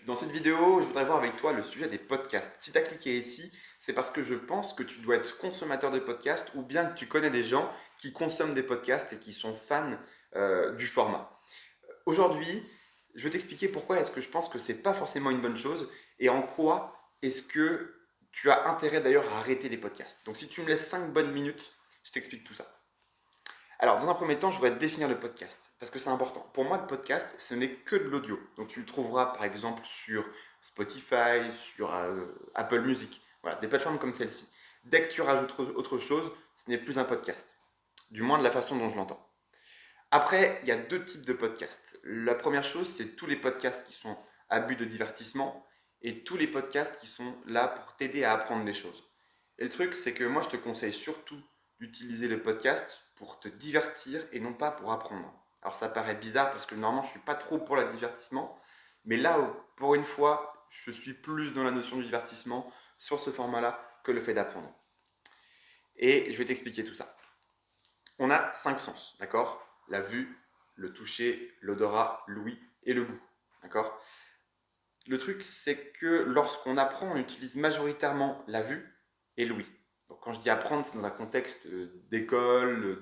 Dans cette vidéo, je voudrais voir avec toi le sujet des podcasts. Si tu as cliqué ici, c'est parce que je pense que tu dois être consommateur de podcasts ou bien que tu connais des gens qui consomment des podcasts et qui sont fans du format. Aujourd'hui, je vais t'expliquer pourquoi est-ce que je pense que c'est pas forcément une bonne chose et en quoi est-ce que tu as intérêt d'ailleurs à arrêter les podcasts. Donc si tu me laisses 5 bonnes minutes, je t'explique tout ça. Alors, dans un premier temps, je voudrais définir le podcast parce que c'est important. Pour moi, le podcast, ce n'est que de l'audio. Donc, tu le trouveras par exemple sur Spotify, sur Apple Music, voilà, des plateformes comme celle-ci. Dès que tu rajoutes autre chose, ce n'est plus un podcast, du moins de la façon dont je l'entends. Après, il y a deux types de podcasts. La première chose, c'est tous les podcasts qui sont à but de divertissement et tous les podcasts qui sont là pour t'aider à apprendre des choses. Et le truc, c'est que moi, je te conseille surtout d'utiliser le podcast pour te divertir et non pas pour apprendre. Alors ça paraît bizarre parce que normalement, je ne suis pas trop pour le divertissement, mais là, pour une fois, je suis plus dans la notion du divertissement sur ce format-là que le fait d'apprendre. Et je vais t'expliquer tout ça. On a 5 sens, d'accord? La vue, le toucher, l'odorat, l'ouïe et le goût, d'accord? Le truc, c'est que lorsqu'on apprend, on utilise majoritairement la vue et l'ouïe. Donc quand je dis apprendre, c'est dans un contexte d'école,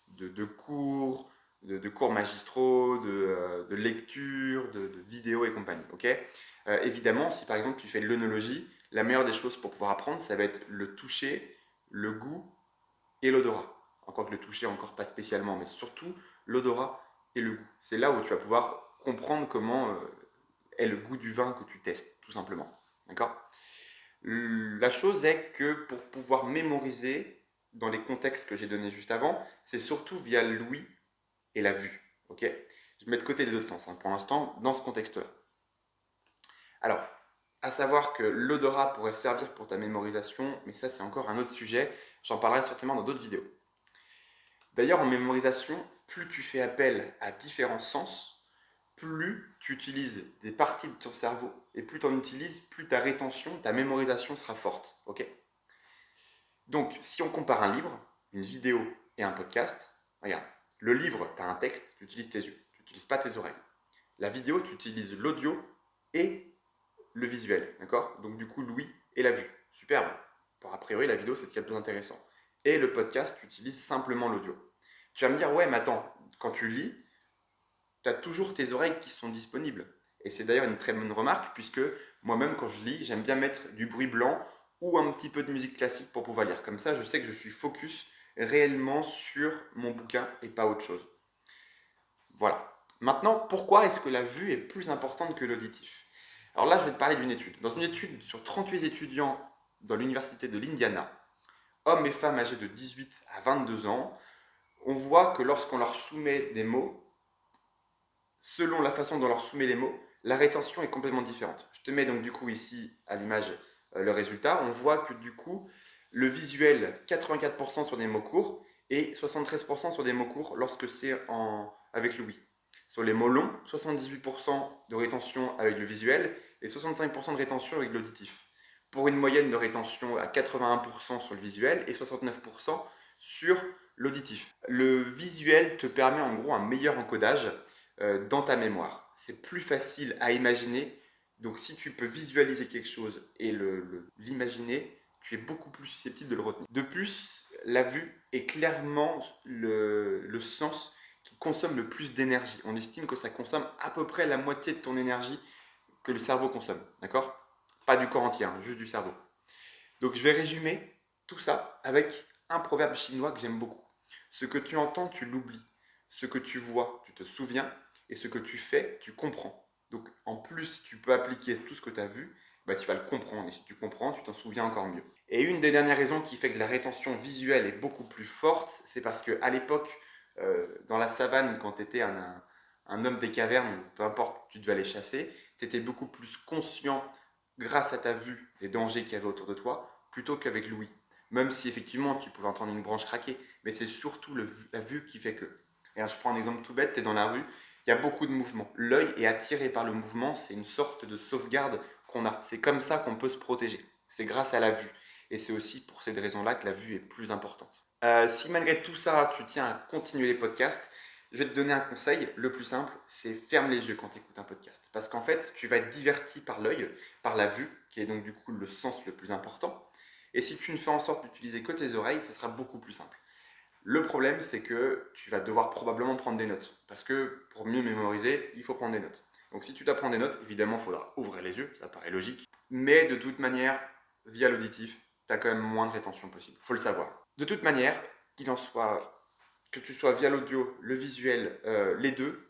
de cours, de cours magistraux, de lecture, de vidéos et compagnie, ok? Évidemment, si par exemple tu fais de l'œnologie, la meilleure des choses pour pouvoir apprendre, ça va être le toucher, le goût et l'odorat. Encore que le toucher, encore pas spécialement, mais surtout l'odorat et le goût. C'est là où tu vas pouvoir comprendre comment est le goût du vin que tu testes, tout simplement. D'accord? La chose est que pour pouvoir mémoriser, dans les contextes que j'ai donnés juste avant, c'est surtout via l'ouïe et la vue. Ok? Je mets de côté les autres sens, hein, pour l'instant, dans ce contexte-là. Alors, à savoir que l'odorat pourrait servir pour ta mémorisation, mais ça c'est encore un autre sujet, j'en parlerai certainement dans d'autres vidéos. D'ailleurs, en mémorisation, plus tu fais appel à différents sens, plus tu utilises des parties de ton cerveau et plus tu en utilises, plus ta rétention, ta mémorisation sera forte. Ok? Donc, si on compare un livre, une vidéo et un podcast, regarde, le livre, tu as un texte, tu utilises tes yeux, tu n'utilises pas tes oreilles. La vidéo, tu utilises l'audio et le visuel, d'accord? Donc du coup, l'ouïe et la vue. Superbe. Pour a priori, la vidéo, c'est ce qui est le plus intéressant. Et le podcast, tu utilises simplement l'audio. Tu vas me dire, ouais, mais attends, quand tu lis, tu as toujours tes oreilles qui sont disponibles. Et c'est d'ailleurs une très bonne remarque, puisque moi-même, quand je lis, j'aime bien mettre du bruit blanc ou un petit peu de musique classique pour pouvoir lire. Comme ça, je sais que je suis focus réellement sur mon bouquin et pas autre chose. Voilà. Maintenant, pourquoi est-ce que la vue est plus importante que l'auditif? Alors là, je vais te parler d'une étude. Dans une étude sur 38 étudiants dans l'université de l'Indiana, hommes et femmes âgés de 18 à 22 ans, on voit que lorsqu'on leur soumet des mots, selon la façon dont on leur soumet les mots, la rétention est complètement différente. Je te mets donc du coup ici à l'image le résultat. On voit que du coup, le visuel, 84% sur des mots courts et 73% sur des mots courts lorsque c'est avec le oui. Sur les mots longs, 78% de rétention avec le visuel et 65% de rétention avec l'auditif. Pour une moyenne de rétention à 81% sur le visuel et 69% sur l'auditif. Le visuel te permet en gros un meilleur encodage dans ta mémoire. C'est plus facile à imaginer. Donc si tu peux visualiser quelque chose et l'imaginer, tu es beaucoup plus susceptible de le retenir. De plus, la vue est clairement le sens qui consomme le plus d'énergie. On estime que ça consomme à peu près la moitié de ton énergie que le cerveau consomme. D'accord? Pas du corps entier, hein, juste du cerveau. Donc je vais résumer tout ça avec un proverbe chinois que j'aime beaucoup. Ce que tu entends, tu l'oublies. Ce que tu vois, tu te souviens. Et ce que tu fais, tu comprends. Donc en plus, si tu peux appliquer tout ce que tu as vu, bah, tu vas le comprendre. Et si tu comprends, tu t'en souviens encore mieux. Et une des dernières raisons qui fait que la rétention visuelle est beaucoup plus forte, c'est parce qu'à l'époque, dans la savane, quand tu étais un homme des cavernes, peu importe, tu devais aller chasser, tu étais beaucoup plus conscient grâce à ta vue des dangers qu'il y avait autour de toi, plutôt qu'avec l'ouïe. Même si effectivement tu pouvais entendre une branche craquer, mais c'est surtout la vue qui fait que. Et alors, je prends un exemple tout bête, tu es dans la rue, il y a beaucoup de mouvements. L'œil est attiré par le mouvement, c'est une sorte de sauvegarde qu'on a. C'est comme ça qu'on peut se protéger. C'est grâce à la vue. Et c'est aussi pour cette raison-là que la vue est plus importante. Si malgré tout ça, tu tiens à continuer les podcasts, Je vais te donner un conseil, le plus simple, c'est ferme les yeux quand tu écoutes un podcast. Parce qu'en fait, tu vas être diverti par l'œil, par la vue, qui est donc du coup le sens le plus important. Et si tu ne fais en sorte d'utiliser que tes oreilles, ça sera beaucoup plus simple. Le problème, c'est que tu vas devoir probablement prendre des notes. Parce que pour mieux mémoriser, il faut prendre des notes. Donc si tu dois prendre des notes, évidemment, il faudra ouvrir les yeux, ça paraît logique. Mais de toute manière, via l'auditif, tu as quand même moins de rétention possible. Il faut le savoir. De toute manière, qu'il en soit, que tu sois via l'audio, le visuel, les deux,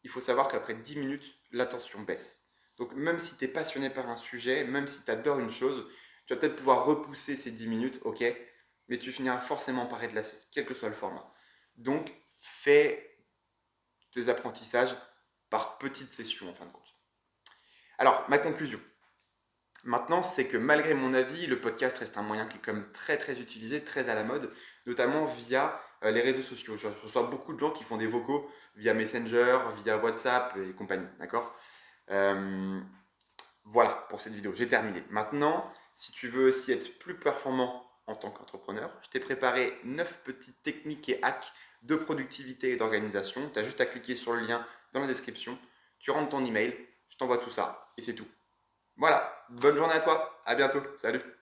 il faut savoir qu'après 10 minutes, l'attention baisse. Donc même si tu es passionné par un sujet, même si tu adores une chose, tu vas peut-être pouvoir repousser ces 10 minutes, ok, mais tu finiras forcément par être lassé, quel que soit le format. Donc fais tes apprentissages par petites sessions en fin de compte. Alors, ma conclusion. Maintenant, c'est que malgré mon avis, le podcast reste un moyen qui est comme très très utilisé, très à la mode, notamment via les réseaux sociaux. Je reçois beaucoup de gens qui font des vocaux via Messenger, via WhatsApp et compagnie, d'accord. Euh, Voilà pour cette vidéo, j'ai terminé. Maintenant, si tu veux aussi être plus performant en tant qu'entrepreneur, je t'ai préparé 9 petites techniques et hacks de productivité et d'organisation. Tu as juste à cliquer sur le lien dans la description, tu rentres ton email, je t'envoie tout ça et c'est tout. Voilà, bonne journée à toi, à bientôt, salut.